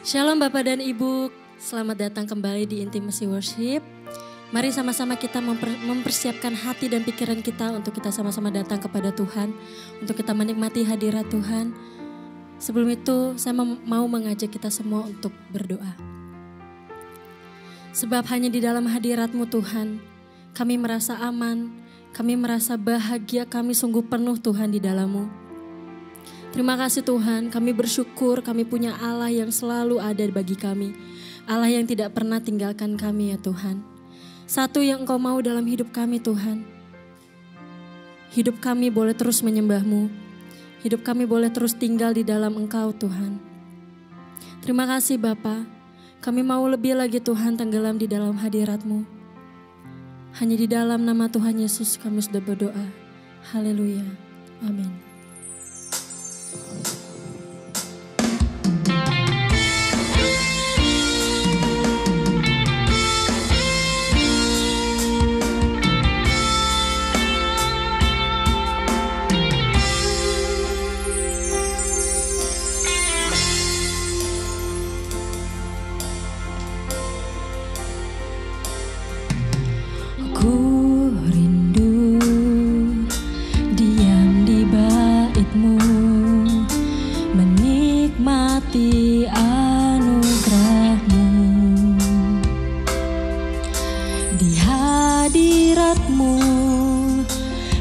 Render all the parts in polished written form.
Shalom Bapak dan Ibu, selamat datang kembali di Intimacy Worship. Mari sama-sama kita mempersiapkan hati dan pikiran kita untuk kita sama-sama datang kepada Tuhan, untuk kita menikmati hadirat Tuhan. Sebelum itu saya mau mengajak kita semua untuk berdoa. Sebab hanya di dalam hadirat-Mu Tuhan, kami merasa aman, kami merasa bahagia, kami sungguh penuh Tuhan di dalam-Mu. Terima kasih Tuhan, kami bersyukur kami punya Allah yang selalu ada bagi kami. Allah yang tidak pernah tinggalkan kami ya Tuhan. Satu yang Engkau mau dalam hidup kami Tuhan. Hidup kami boleh terus menyembah-Mu. Hidup kami boleh terus tinggal di dalam Engkau Tuhan. Terima kasih Bapa. Kami mau lebih lagi Tuhan tenggelam di dalam hadirat-Mu. Hanya di dalam nama Tuhan Yesus kami sudah berdoa. Haleluya. Amin.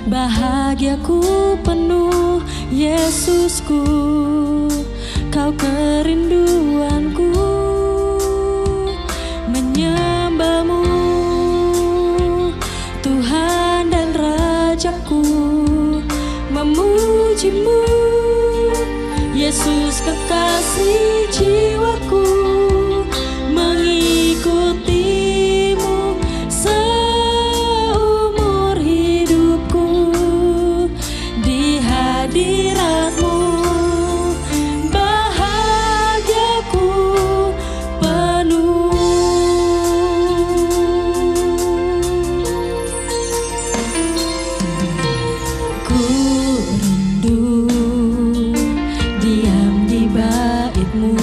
Bahagiaku penuh Yesusku, Kau kerinduanku, menyembah-Mu Tuhan dan Rajaku, memuji-Mu Yesus kekasih jiwaku, mengikuti-Mu seumur hidupku. Di hadirat-Mu bahagiaku penuh. Ku rindu diam di bait-Mu,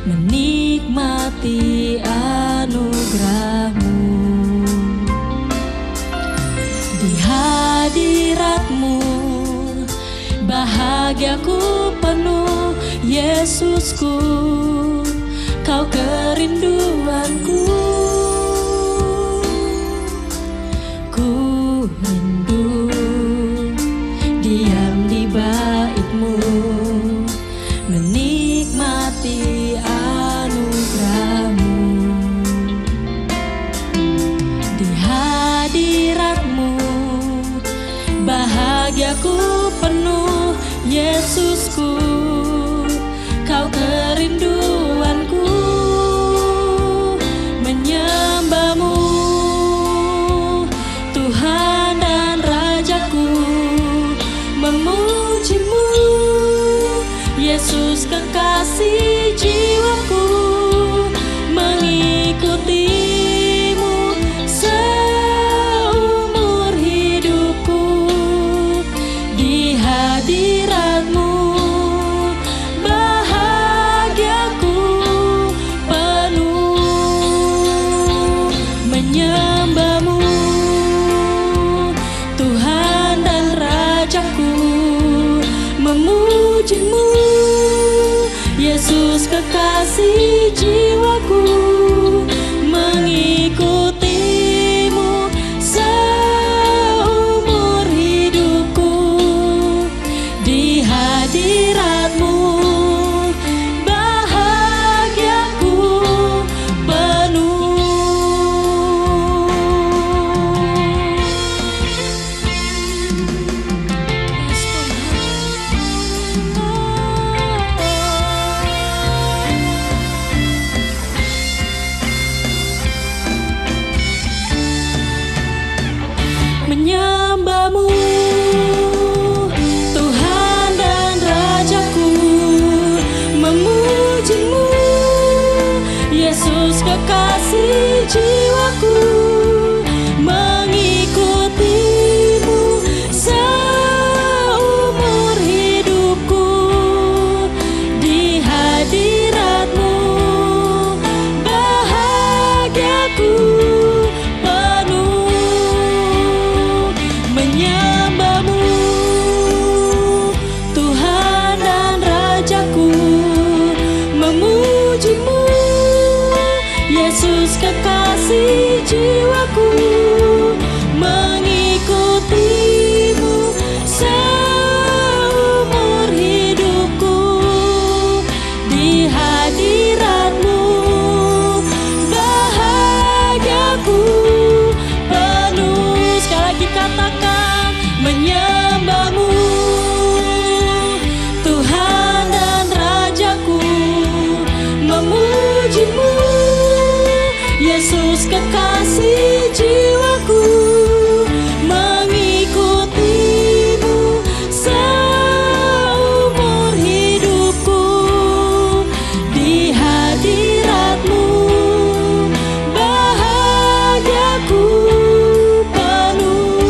menikmati anugerah-Mu. Di hadirat-Mu bahagiaku penuh Yesusku, Kau kerinduanku. Ku rindu diam di bait-Mu, menikmati anugerah-Mu. Di hadirat-Mu bahagiaku penuh Yesusku, Kau kerinduanku, menyembah-Mu Tuhan dan Rajaku, memuji-Mu Yesus kekasih jiwaku, mengikuti-Mu seumur hidupku. Di hadirat-Mu bahagiaku penuh, menyembah-Mu Tuhan dan Rajaku, memuji-Mu Yesus kekasih jiwaku, mengikuti-Mu seumur hidupku. Di hadirat-Mu bahagiaku penuh. Menyembah-Mu Tuhan dan Rajaku, memuji-Mu Yesus kekasih jiwaku, mengikuti-Mu seumur hidupku. Di hadirat menyembah-Mu, Tuhan dan Rajaku, memuji-Mu, Yesus kekasih jiwaku, mengikuti-Mu seumur hidupku. Di hadirat-Mu bahagiaku penuh. Sekali lagi katakan, menyembah-Mu, Tuhan dan Rajaku, memuji-Mu, Yesus kekasih jiwaku, mengikuti-Mu seumur hidupku. Di hadirat-Mu bahagiaku penuh.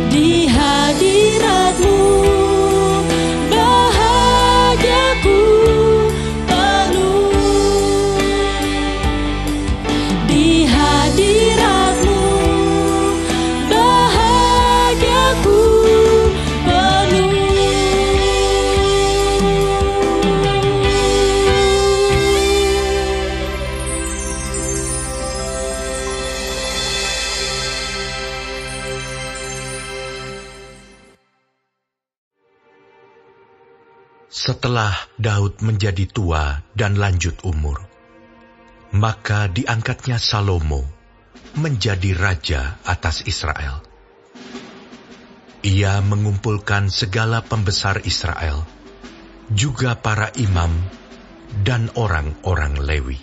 Di hadirat-Mu bahagiaku penuh. Di hadirat-Mu bahagiaku penuh. Setelah Daud menjadi tua dan lanjut umur, maka diangkatnya Salomo menjadi raja atas Israel. Ia mengumpulkan segala pembesar Israel, juga para imam dan orang-orang Lewi.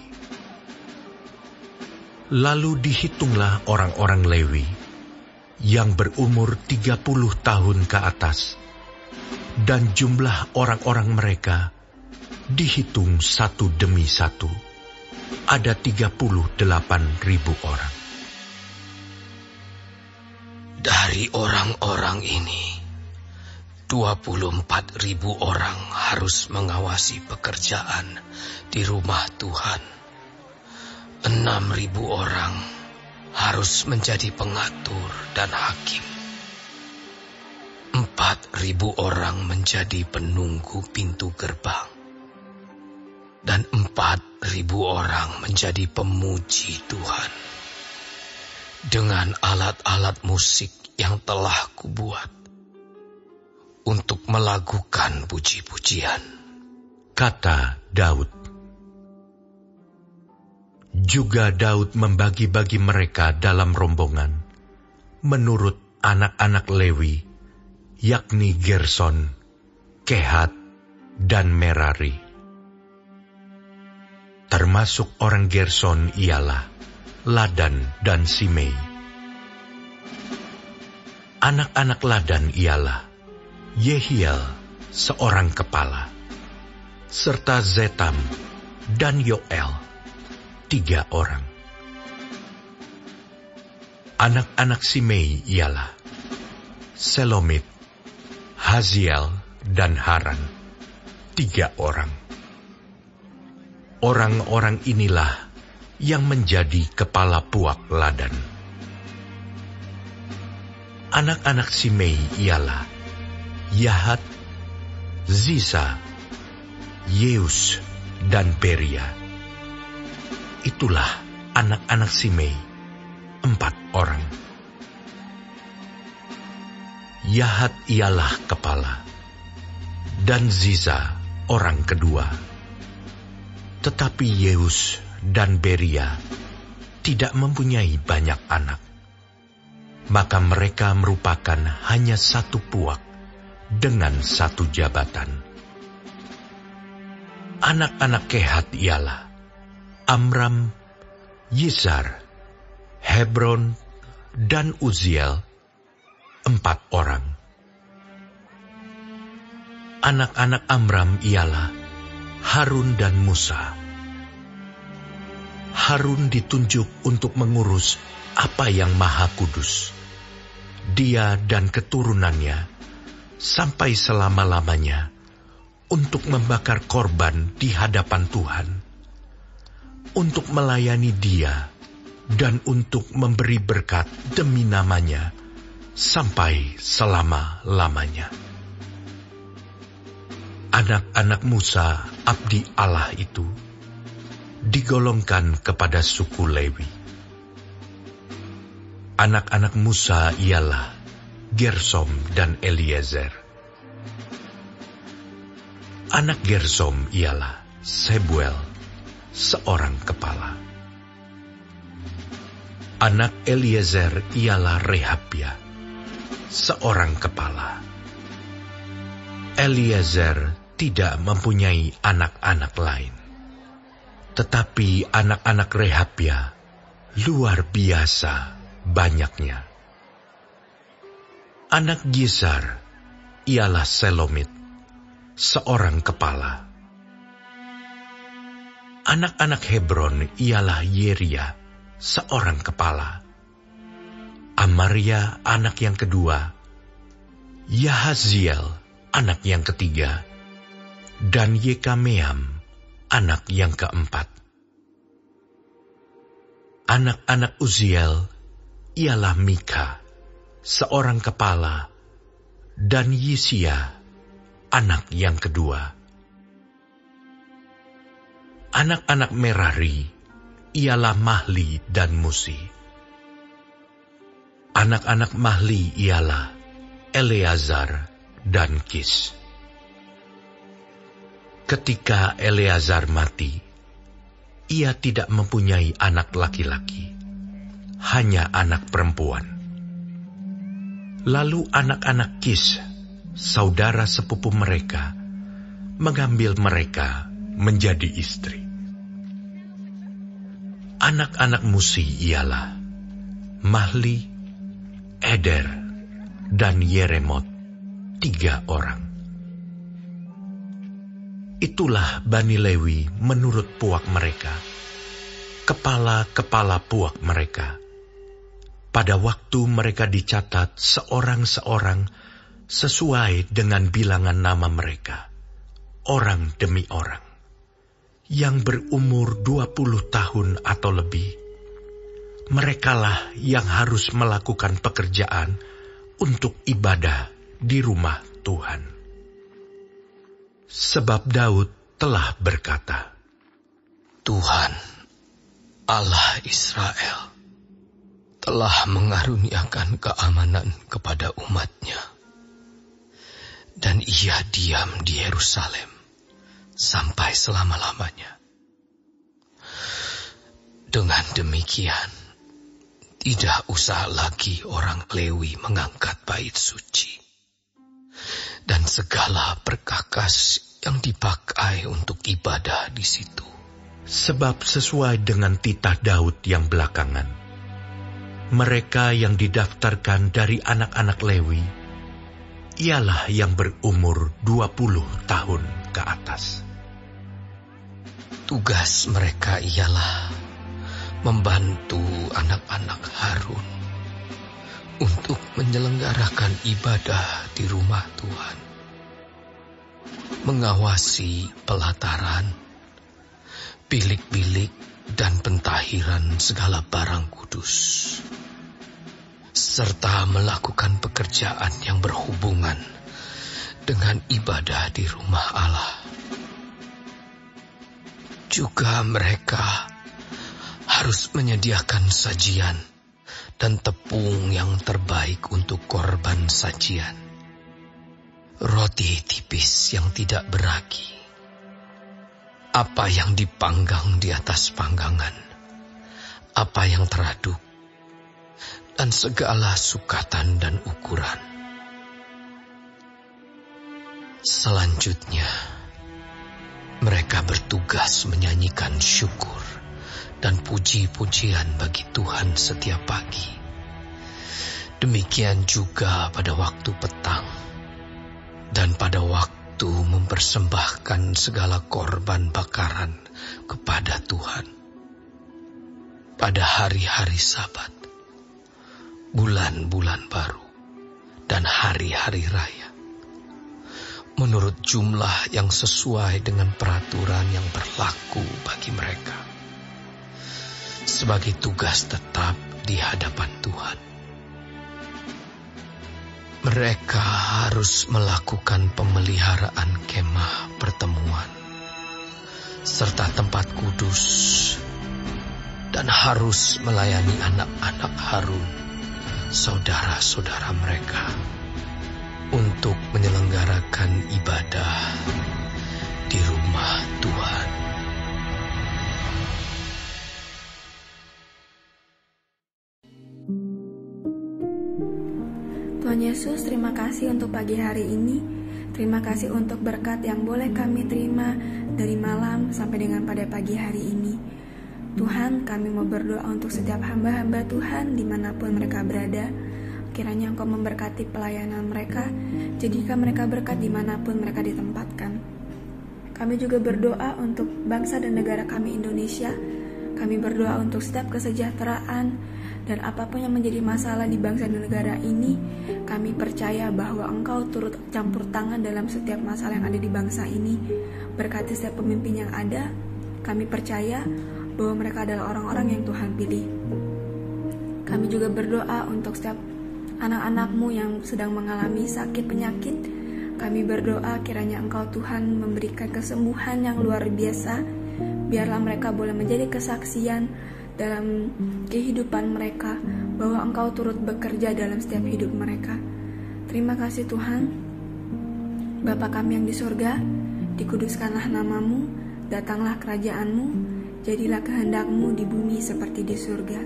Lalu dihitunglah orang-orang Lewi yang berumur 30 tahun ke atas, dan jumlah orang-orang mereka dihitung satu demi satu, ada 38.000 orang. Dari orang-orang ini, 24.000 orang harus mengawasi pekerjaan di rumah Tuhan. 6.000 orang harus menjadi pengatur dan hakim. 4.000 orang menjadi penunggu pintu gerbang. Dan 4.000 orang menjadi pemuji Tuhan. Dengan alat-alat musik yang telah kubuat untuk melakukan puji-pujian. Kata Daud. Juga Daud membagi-bagi mereka dalam rombongan, menurut anak-anak Lewi, yakni Gerson, Kehat, dan Merari. Termasuk orang Gerson ialah Ladan dan Simei. Anak-anak Ladan ialah Yehiel, seorang kepala, serta Zetam dan Yoel, 3 orang. Anak-anak Simei ialah Selomit, Haziel, dan Haran, 3 orang. Orang-orang inilah yang menjadi kepala puak Ladan. Anak-anak Simei ialah Yahat, Zisa, Yeus, dan Beria. Itulah anak-anak Simei, 4 orang. Yahat ialah kepala, dan Ziza orang kedua. Tetapi Yeus dan Beria tidak mempunyai banyak anak. Maka mereka merupakan hanya satu puak dengan satu jabatan. Anak-anak Kehat ialah Amram, Yizar, Hebron, dan Uziel, 4 orang. Anak-anak Amram ialah Harun dan Musa. Harun ditunjuk untuk mengurus apa yang Maha Kudus. Dia dan keturunannya sampai selama-lamanya untuk membakar korban di hadapan Tuhan, untuk melayani Dia dan untuk memberi berkat demi namanya sampai selama-lamanya. Anak-anak Musa, abdi Allah itu, digolongkan kepada suku Lewi. Anak-anak Musa ialah Gersom dan Eliezer. Anak Gersom ialah Sebuel, seorang kepala. Anak Eliezer ialah Rehabia, seorang kepala. Eliezer tidak mempunyai anak-anak lain. Tetapi anak-anak Rehabia luar biasa banyaknya. Anak Gisar ialah Selomit, seorang kepala. Anak-anak Hebron ialah Yeria, seorang kepala. Amaria anak yang kedua, Yahaziel anak yang ketiga, dan Yekameam anak yang keempat. Anak-anak Uziel ialah Mika, seorang kepala, dan Yisia anak yang kedua. Anak-anak Merari ialah Mahli dan Musi. Anak-anak Mahli ialah Eleazar dan Kis. Ketika Eleazar mati, ia tidak mempunyai anak laki-laki, hanya anak perempuan. Lalu anak-anak Kis, saudara sepupu mereka, mengambil mereka menjadi istri. Anak-anak Musi ialah Mahli, Eder, dan Yeremot, 3 orang. Itulah Bani Lewi menurut puak mereka, kepala-kepala puak mereka. Pada waktu mereka dicatat seorang-seorang sesuai dengan bilangan nama mereka, orang demi orang. Yang berumur 20 tahun atau lebih, merekalah yang harus melakukan pekerjaan untuk ibadah di rumah Tuhan. Sebab Daud telah berkata, Tuhan, Allah Israel, telah mengaruniakan keamanan kepada umat-Nya, dan ia diam di Yerusalem sampai selama-lamanya. Dengan demikian, tidak usah lagi orang Lewi mengangkat bait suci dan segala perkakas yang dipakai untuk ibadah di situ. Sebab sesuai dengan titah Daud yang belakangan, mereka yang didaftarkan dari anak-anak Lewi ialah yang berumur 20 tahun ke atas. Tugas mereka ialah membantu anak-anak Harun untuk menyelenggarakan ibadah di rumah Tuhan, mengawasi pelataran, bilik-bilik, dan pentahiran segala barang kudus, serta melakukan pekerjaan yang berhubungan dengan ibadah di rumah Allah. Juga mereka harus menyediakan sajian dan tepung yang terbaik untuk korban sajian, roti tipis yang tidak beragi, apa yang dipanggang di atas panggangan, apa yang teraduk, dan segala sukatan dan ukuran. Selanjutnya, mereka bertugas menyanyikan syukur dan puji-pujian bagi Tuhan setiap pagi. Demikian juga pada waktu petang dan pada waktu mempersembahkan segala korban bakaran kepada Tuhan. Pada hari-hari Sabat, bulan-bulan baru, dan hari-hari raya, menurut jumlah yang sesuai dengan peraturan yang berlaku bagi mereka. sebagai tugas tetap di hadapan Tuhan. Mereka harus melakukan pemeliharaan kemah pertemuan serta tempat kudus, dan harus melayani anak-anak Harun, saudara-saudara mereka, untuk menyelenggarakan ibadah di rumah Tuhan. Tuhan Yesus, terima kasih untuk pagi hari ini. Terima kasih untuk berkat yang boleh kami terima dari malam sampai dengan pada pagi hari ini. Tuhan, kami mau berdoa untuk setiap hamba-hamba Tuhan dimanapun mereka berada. Kiranya Engkau memberkati pelayanan mereka, jadikan mereka berkat dimanapun mereka ditempatkan. Kami juga berdoa untuk bangsa dan negara kami Indonesia. Kami berdoa untuk setiap kesejahteraan dan apapun yang menjadi masalah di bangsa dan negara ini. Kami percaya bahwa Engkau turut campur tangan dalam setiap masalah yang ada di bangsa ini. Berkati setiap pemimpin yang ada. Kami percaya bahwa mereka adalah orang-orang yang Tuhan pilih. Kami juga berdoa untuk setiap anak-anak-Mu yang sedang mengalami sakit penyakit. Kami berdoa kiranya Engkau Tuhan memberikan kesembuhan yang luar biasa. Biarlah mereka boleh menjadi kesaksian dalam kehidupan mereka bahwa Engkau turut bekerja dalam setiap hidup mereka. Terima kasih Tuhan. Bapa kami yang di surga, dikuduskanlah nama-Mu, datanglah kerajaan-Mu, jadilah kehendak-Mu di bumi seperti di surga.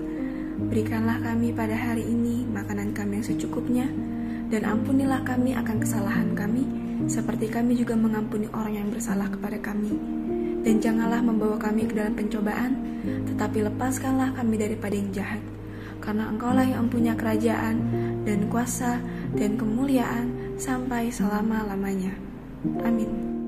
Berikanlah kami pada hari ini makanan kami yang secukupnya, dan ampunilah kami akan kesalahan kami, seperti kami juga mengampuni orang yang bersalah kepada kami. Dan janganlah membawa kami ke dalam pencobaan, tetapi lepaskanlah kami daripada yang jahat. Karena Engkaulah yang mempunyai kerajaan, dan kuasa, dan kemuliaan, sampai selama-lamanya. Amin.